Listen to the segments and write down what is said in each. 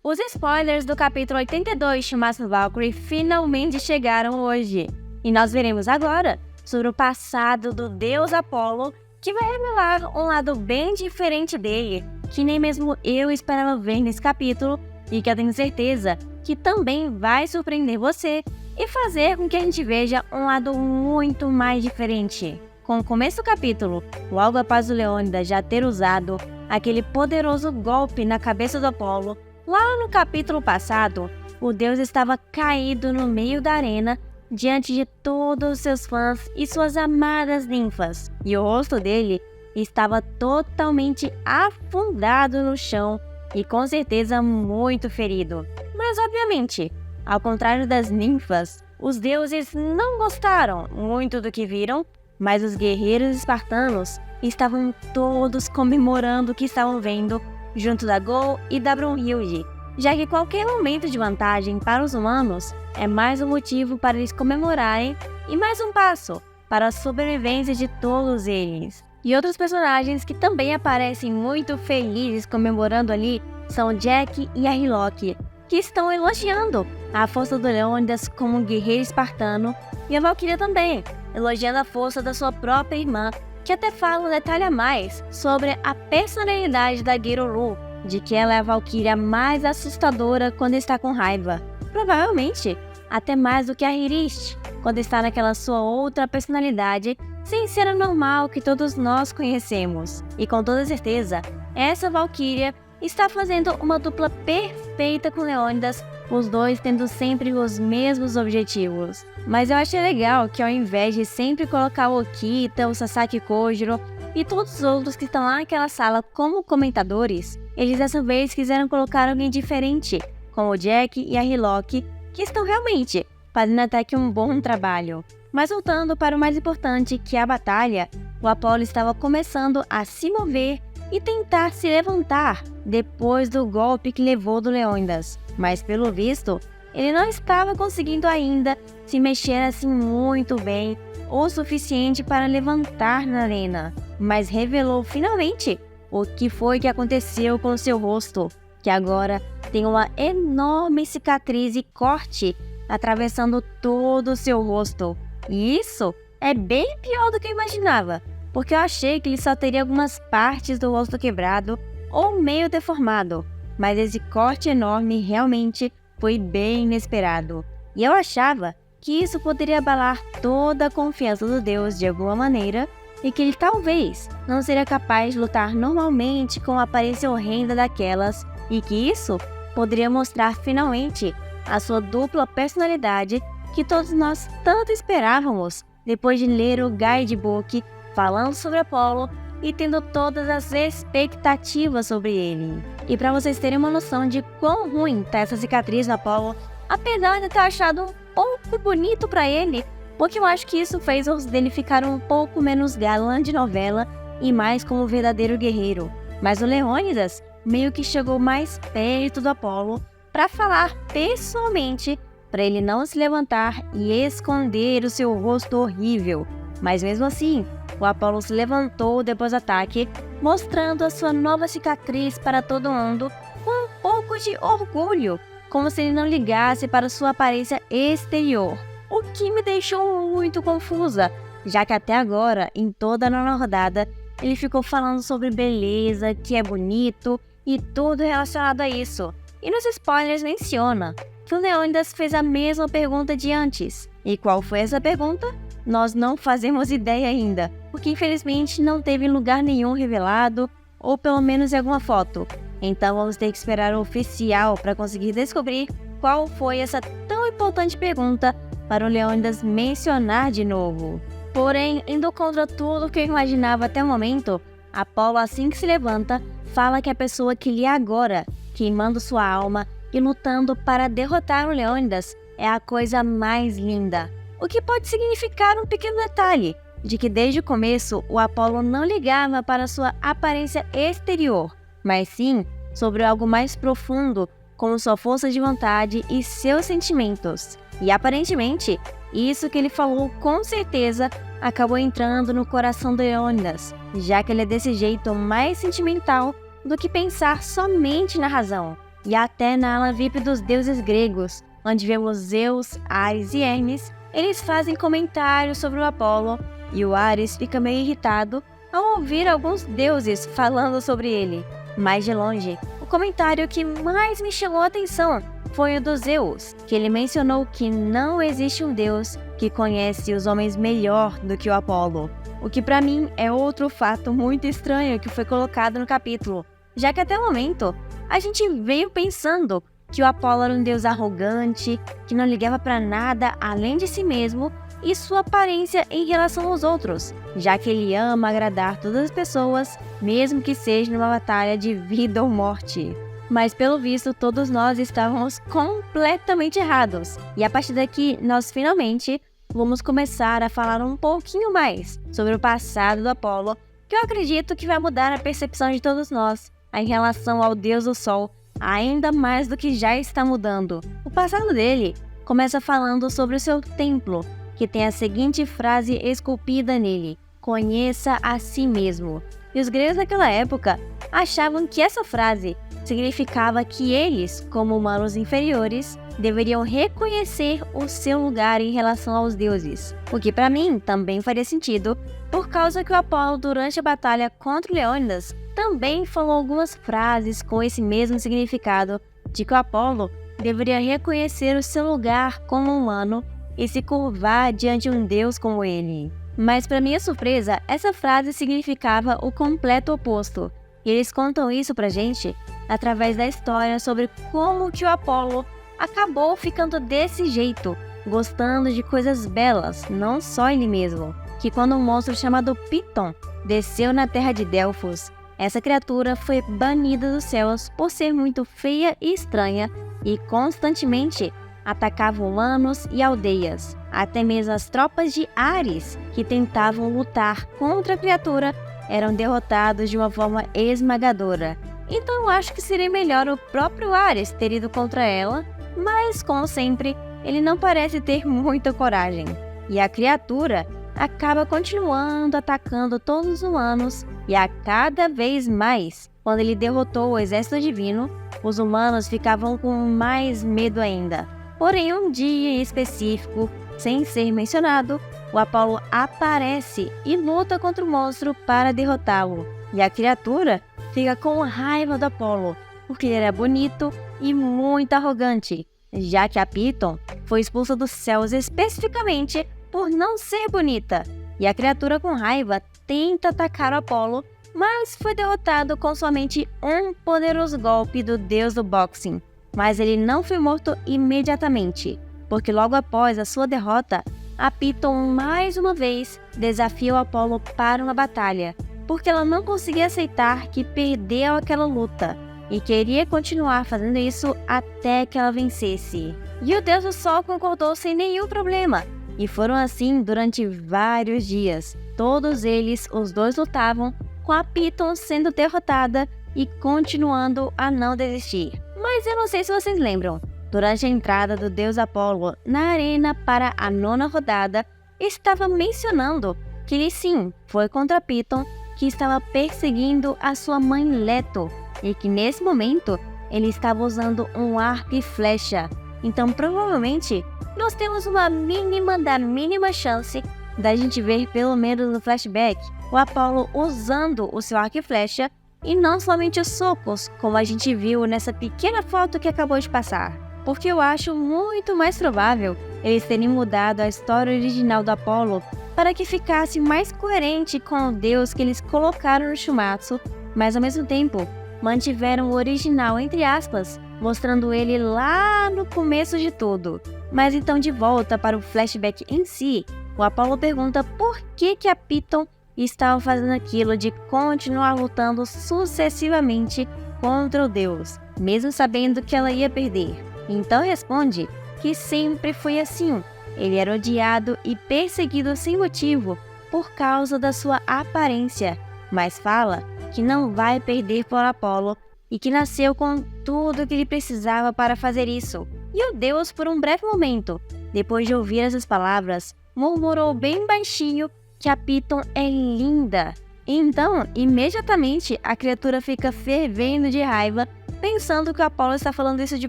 Os spoilers do capítulo 82 de Master Valkyrie finalmente chegaram hoje, e nós veremos agora sobre o passado do deus Apolo, que vai revelar um lado bem diferente dele, que nem mesmo eu esperava ver nesse capítulo, e que eu tenho certeza que também vai surpreender você e fazer com que a gente veja um lado muito mais diferente. Com o começo do capítulo, logo após o Leônidas já ter usado aquele poderoso golpe na cabeça do Apolo, lá no capítulo passado, o deus estava caído no meio da arena diante de todos os seus fãs e suas amadas ninfas, e o rosto dele estava totalmente afundado no chão e com certeza muito ferido. Mas obviamente, ao contrário das ninfas, os deuses não gostaram muito do que viram, mas os guerreiros espartanos estavam todos comemorando o que estavam vendo junto da Gol e da Brunhilde, já que qualquer momento de vantagem para os humanos é mais um motivo para eles comemorarem e mais um passo para a sobrevivência de todos eles. E outros personagens que também aparecem muito felizes comemorando ali são Jack e a Hillock, que estão elogiando a força do Leônidas como um guerreiro espartano, e a Valkyria também, elogiando a força da sua própria irmã, que até fala um detalhe a mais sobre a personalidade da Geirolu, de que ela é a Valkyria mais assustadora quando está com raiva. Provavelmente, até mais do que a Hyriste, quando está naquela sua outra personalidade, sem ser a normal que todos nós conhecemos. E com toda certeza, essa Valkyria está fazendo uma dupla perfeita com Leônidas, os dois tendo sempre os mesmos objetivos. Mas eu achei legal que ao invés de sempre colocar o Okita, o Sasaki Kojiro e todos os outros que estão lá naquela sala como comentadores, eles dessa vez quiseram colocar alguém diferente, como o Jack e a Hillock, que estão realmente fazendo até que um bom trabalho. Mas voltando para o mais importante, que é a batalha, o Apolo estava começando a se mover e tentar se levantar depois do golpe que levou do Leônidas. Mas pelo visto, ele não estava conseguindo ainda se mexer assim muito bem o suficiente para levantar na arena. Mas revelou finalmente o que foi que aconteceu com seu rosto, que agora tem uma enorme cicatriz e corte atravessando todo o seu rosto. E isso é bem pior do que eu imaginava, porque eu achei que ele só teria algumas partes do rosto quebrado ou meio deformado, mas esse corte enorme realmente foi bem inesperado. E eu achava que isso poderia abalar toda a confiança do deus de alguma maneira, e que ele talvez não seria capaz de lutar normalmente com uma aparência horrenda daquelas, e que isso poderia mostrar finalmente a sua dupla personalidade que todos nós tanto esperávamos depois de ler o guidebook falando sobre Apolo e tendo todas as expectativas sobre ele. E para vocês terem uma noção de quão ruim tá essa cicatriz no Apolo, apesar de ter achado um pouco bonito para ele, porque eu acho que isso fez o rosto dele ficar um pouco menos galã de novela e mais como um verdadeiro guerreiro. Mas o Leônidas meio que chegou mais perto do Apolo para falar pessoalmente para ele não se levantar e esconder o seu rosto horrível. Mas mesmo assim, o Apolo se levantou depois do ataque, mostrando a sua nova cicatriz para todo mundo com um pouco de orgulho, como se ele não ligasse para sua aparência exterior. O que me deixou muito confusa, já que até agora, em toda a nona rodada, ele ficou falando sobre beleza, que é bonito e tudo relacionado a isso. E nos spoilers menciona que o Leônidas fez a mesma pergunta de antes. E qual foi essa pergunta? Nós não fazemos ideia ainda, porque infelizmente não teve lugar nenhum revelado, ou pelo menos em alguma foto. Então vamos ter que esperar o oficial para conseguir descobrir qual foi essa tão importante pergunta para o Leônidas mencionar de novo. Porém, indo contra tudo que eu imaginava até o momento, Apolo, assim que se levanta, fala que a pessoa que lhe agora, queimando sua alma e lutando para derrotar o Leônidas, é a coisa mais linda. O que pode significar um pequeno detalhe, de que desde o começo o Apolo não ligava para sua aparência exterior, mas sim sobre algo mais profundo, como sua força de vontade e seus sentimentos. E aparentemente, isso que ele falou com certeza acabou entrando no coração do Leônidas, já que ele é desse jeito mais sentimental do que pensar somente na razão. e até na ala VIP dos deuses gregos, onde vemos Zeus, Ares e Hermes, eles fazem comentários sobre o Apolo, e o Ares fica meio irritado ao ouvir alguns deuses falando sobre ele. Mais de longe, o comentário que mais me chamou a atenção foi o do Zeus, que ele mencionou que não existe um deus que conhece os homens melhor do que o Apolo, o que para mim é outro fato muito estranho que foi colocado no capítulo, já que até o momento a gente veio pensando que o Apolo era um deus arrogante, que não ligava para nada além de si mesmo e sua aparência em relação aos outros, já que ele ama agradar todas as pessoas, mesmo que seja numa batalha de vida ou morte. Mas pelo visto todos nós estávamos completamente errados, e a partir daqui nós finalmente vamos começar a falar um pouquinho mais sobre o passado do Apolo, que eu acredito que vai mudar a percepção de todos nós em relação ao deus do sol, ainda mais do que já está mudando. O passado dele começa falando sobre o seu templo, que tem a seguinte frase esculpida nele: conheça a si mesmo. E os gregos naquela época achavam que essa frase significava que eles, como humanos inferiores, deveriam reconhecer o seu lugar em relação aos deuses. O que para mim também faria sentido, por causa que o Apolo, durante a batalha contra o Leônidas, também falou algumas frases com esse mesmo significado, de que o Apolo deveria reconhecer o seu lugar como humano e se curvar diante de um deus como ele. Mas para minha surpresa, essa frase significava o completo oposto, e eles contam isso pra gente através da história sobre como que o Apolo acabou ficando desse jeito, gostando de coisas belas, não só ele mesmo, que quando um monstro chamado Piton desceu na terra de Delfos, essa criatura foi banida dos céus por ser muito feia e estranha e constantemente atacava humanos e aldeias. Até mesmo as tropas de Ares, que tentavam lutar contra a criatura, eram derrotados de uma forma esmagadora. Então eu acho que seria melhor o próprio Ares ter ido contra ela, mas como sempre, ele não parece ter muita coragem. E a criatura acaba continuando atacando todos os humanos, e a cada vez mais, quando ele derrotou o exército divino, os humanos ficavam com mais medo ainda. Porém, um dia em específico, sem ser mencionado, o Apolo aparece e luta contra o monstro para derrotá-lo. E a criatura fica com raiva do Apolo, porque ele era bonito e muito arrogante, já que a Piton foi expulsa dos céus especificamente por não ser bonita. E a criatura, com raiva, tenta atacar o Apolo, mas foi derrotado com somente um poderoso golpe do deus do boxing. Mas ele não foi morto imediatamente, porque logo após a sua derrota, a Piton mais uma vez desafia o Apolo para uma batalha, porque ela não conseguia aceitar que perdeu aquela luta e queria continuar fazendo isso até que ela vencesse. E o deus do sol concordou sem nenhum problema, e foram assim durante vários dias. Todos eles, os dois lutavam, com a Piton sendo derrotada e continuando a não desistir. Mas eu não sei se vocês lembram, durante a entrada do deus Apolo na arena para a 9ª rodada, estava mencionando que ele sim foi contra Piton, que estava perseguindo a sua mãe Leto, e que nesse momento ele estava usando um arco e flecha. Então provavelmente nós temos uma mínima da mínima chance da gente ver, pelo menos no flashback, o Apolo usando o seu arco e flecha, e não somente os socos, como a gente viu nessa pequena foto que acabou de passar. Porque eu acho muito mais provável eles terem mudado a história original do Apolo para que ficasse mais coerente com o deus que eles colocaram no Shumatsu, mas ao mesmo tempo mantiveram o original entre aspas, mostrando ele lá no começo de tudo. Mas então, de volta para o flashback em si, o Apolo pergunta por que a Piton estava fazendo aquilo de continuar lutando sucessivamente contra o deus, mesmo sabendo que ela ia perder. Então responde que sempre foi assim. Ele era odiado e perseguido sem motivo por causa da sua aparência, mas fala que não vai perder por Apolo e que nasceu com tudo o que ele precisava para fazer isso. E o deus, por um breve momento, depois de ouvir essas palavras, murmurou bem baixinho que a Piton é linda. Então, imediatamente, a criatura fica fervendo de raiva pensando que o Apolo está falando isso de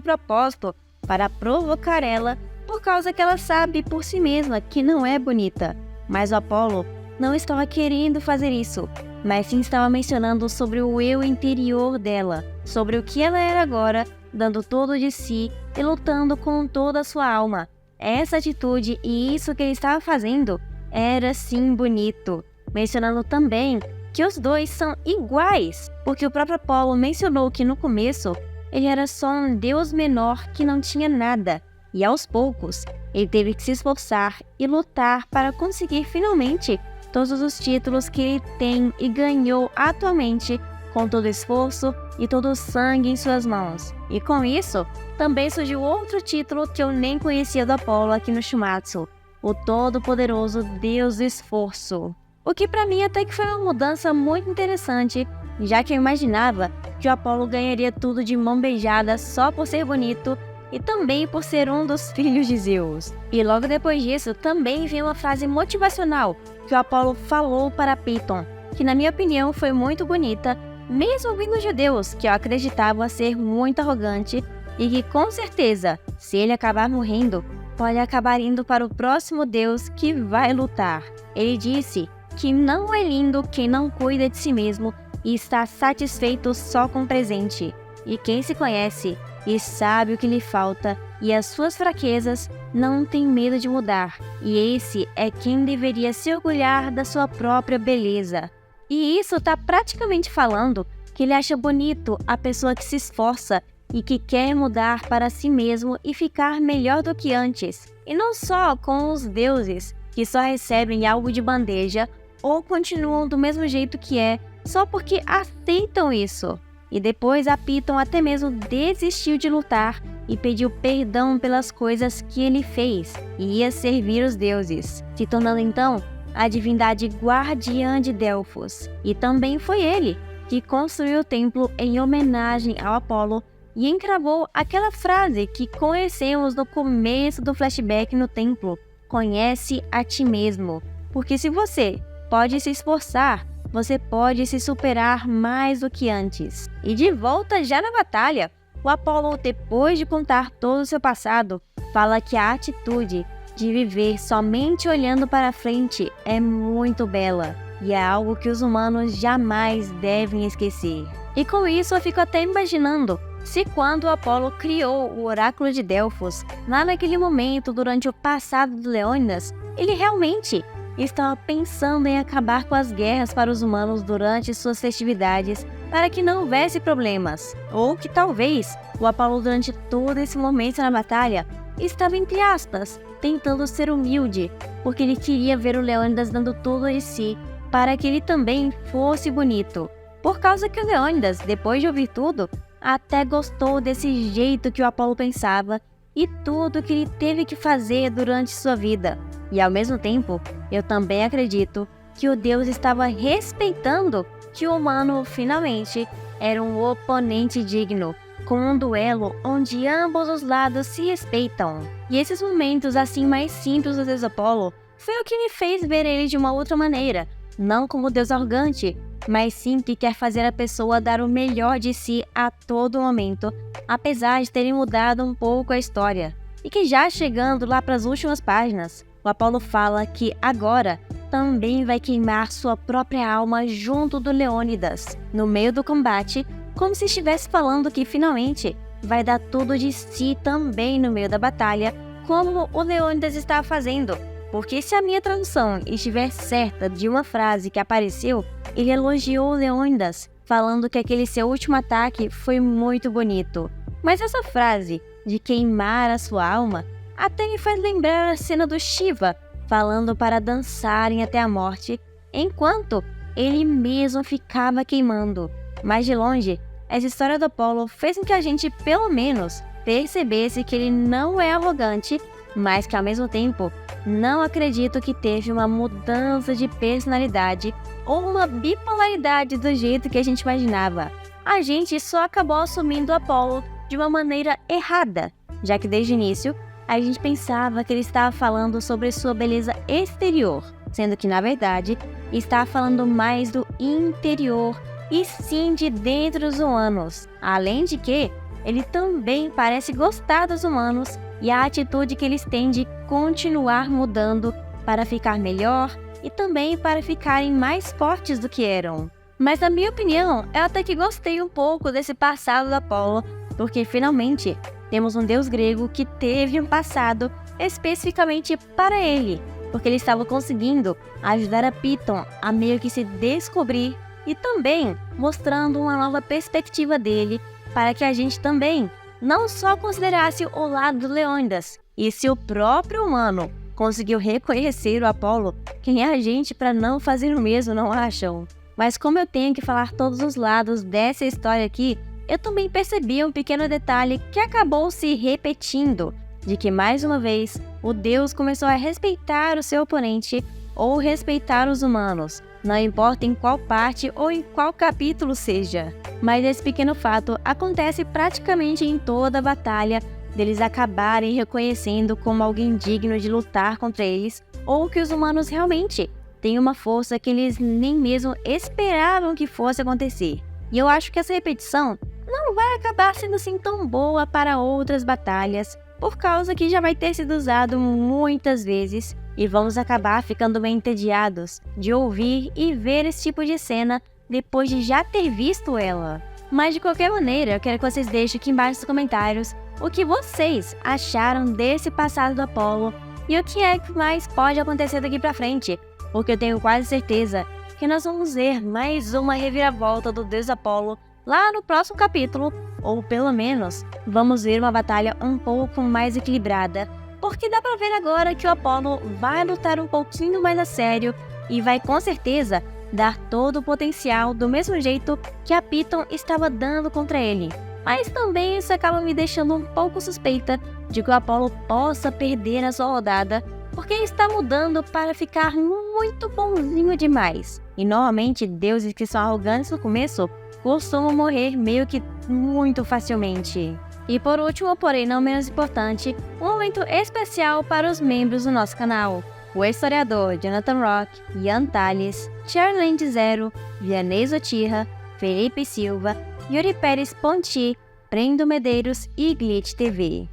propósito, para provocar ela, por causa que ela sabe por si mesma que não é bonita. Mas o Apolo não estava querendo fazer isso, mas sim estava mencionando sobre o eu interior dela, sobre o que ela era agora, dando todo de si e lutando com toda a sua alma. Essa atitude e isso que ele estava fazendo era sim bonito, mencionando também que os dois são iguais, porque o próprio Apolo mencionou que no começo ele era só um deus menor que não tinha nada, e aos poucos ele teve que se esforçar e lutar para conseguir finalmente todos os títulos que ele tem e ganhou atualmente com todo o esforço e todo o sangue em suas mãos. E com isso, também surgiu outro título que eu nem conhecia do Apolo aqui no Shumatsu, o Todo-Poderoso Deus do Esforço. O que para mim até que foi uma mudança muito interessante, já que eu imaginava que o Apolo ganharia tudo de mão beijada só por ser bonito e também por ser um dos filhos de Zeus. E logo depois disso, também veio uma frase motivacional que o Apolo falou para Piton, que na minha opinião foi muito bonita, mesmo vindo judeus que eu acreditava ser muito arrogante e que com certeza, se ele acabar morrendo, pode acabar indo para o próximo deus que vai lutar. Ele disse que não é lindo quem não cuida de si mesmo e está satisfeito só com o presente. E quem se conhece e sabe o que lhe falta e as suas fraquezas não tem medo de mudar. E esse é quem deveria se orgulhar da sua própria beleza. E isso está praticamente falando que ele acha bonito a pessoa que se esforça e que quer mudar para si mesmo e ficar melhor do que antes. E não só com os deuses, que só recebem algo de bandeja ou continuam do mesmo jeito que é, só porque aceitam isso. E depois a Piton até mesmo desistiu de lutar e pediu perdão pelas coisas que ele fez e ia servir os deuses, se tornando então a divindade guardiã de Delfos. E também foi ele que construiu o templo em homenagem ao Apolo e encravou aquela frase que conhecemos no começo do flashback no templo: conhece a ti mesmo. Porque se você pode se esforçar, você pode se superar mais do que antes. E de volta já na batalha, o Apolo, depois de contar todo o seu passado, fala que a atitude de viver somente olhando para frente é muito bela e é algo que os humanos jamais devem esquecer. E com isso eu fico até imaginando se quando o Apolo criou o Oráculo de Delfos, lá naquele momento durante o passado de Leônidas, ele realmente estava pensando em acabar com as guerras para os humanos durante suas festividades, para que não houvesse problemas. Ou que talvez o Apolo, durante todo esse momento na batalha, estava, entre aspas, tentando ser humilde, porque ele queria ver o Leônidas dando tudo de si, para que ele também fosse bonito. Por causa que o Leônidas, depois de ouvir tudo, até gostou desse jeito que o Apolo pensava e tudo que ele teve que fazer durante sua vida. E ao mesmo tempo, eu também acredito que o Deus estava respeitando que o humano finalmente era um oponente digno, com um duelo onde ambos os lados se respeitam. E esses momentos assim mais simples do Deus Apolo foi o que me fez ver ele de uma outra maneira, não como Deus arrogante, mas sim que quer fazer a pessoa dar o melhor de si a todo momento, apesar de terem mudado um pouco a história. E que já chegando lá para as últimas páginas, o Apolo fala que agora também vai queimar sua própria alma junto do Leônidas, no meio do combate, como se estivesse falando que finalmente vai dar tudo de si também no meio da batalha, como o Leônidas estava fazendo. Porque se a minha tradução estiver certa de uma frase que apareceu, ele elogiou o Leônidas, falando que aquele seu último ataque foi muito bonito. Mas essa frase de queimar a sua alma até me faz lembrar a cena do Shiva, falando para dançarem até a morte, enquanto ele mesmo ficava queimando. Mas de longe, essa história do Apolo fez com que a gente, pelo menos, percebesse que ele não é arrogante, mas que ao mesmo tempo, não acredito que teve uma mudança de personalidade ou uma bipolaridade do jeito que a gente imaginava. A gente só acabou assumindo o Apolo de uma maneira errada, já que desde o início, a gente pensava que ele estava falando sobre sua beleza exterior, sendo que, na verdade, estava falando mais do interior e sim de dentro dos humanos. Além de que, ele também parece gostar dos humanos e a atitude que eles têm de continuar mudando para ficar melhor e também para ficarem mais fortes do que eram. Mas na minha opinião, eu até que gostei um pouco desse passado do Apolo, porque finalmente temos um deus grego que teve um passado especificamente para ele, porque ele estava conseguindo ajudar a Piton a meio que se descobrir e também mostrando uma nova perspectiva dele para que a gente também não só considerasse o lado do Leônidas, e se o próprio humano conseguiu reconhecer o Apolo, quem é a gente para não fazer o mesmo, não acham? Mas como eu tenho que falar todos os lados dessa história aqui, eu também percebi um pequeno detalhe que acabou se repetindo, de que mais uma vez o deus começou a respeitar o seu oponente ou respeitar os humanos, não importa em qual parte ou em qual capítulo seja. Mas esse pequeno fato acontece praticamente em toda a batalha, deles acabarem reconhecendo como alguém digno de lutar contra eles, ou que os humanos realmente têm uma força que eles nem mesmo esperavam que fosse acontecer. E eu acho que essa repetição não vai acabar sendo assim tão boa para outras batalhas, por causa que já vai ter sido usado muitas vezes e vamos acabar ficando meio entediados de ouvir e ver esse tipo de cena depois de já ter visto ela. Mas de qualquer maneira, eu quero que vocês deixem aqui embaixo nos comentários o que vocês acharam desse passado do Apolo e o que é que mais pode acontecer daqui pra frente, porque eu tenho quase certeza que nós vamos ver mais uma reviravolta do deus Apolo lá no próximo capítulo, ou pelo menos vamos ver uma batalha um pouco mais equilibrada, porque dá pra ver agora que o Apolo vai lutar um pouquinho mais a sério e vai com certeza dar todo o potencial do mesmo jeito que a Piton estava dando contra ele. Mas também isso acaba me deixando um pouco suspeita de que o Apolo possa perder na sua rodada, porque está mudando para ficar muito bonzinho demais. E normalmente deuses que são arrogantes no começo costumam morrer meio que muito facilmente. E por último, porém não menos importante, um momento especial para os membros do nosso canal. O historiador Jonathan Rock, Ian Tales, Charlene Zero, Vianney Zotirra, Felipe Silva, Yuri Pérez Ponti, Brendo Medeiros e Glitch TV.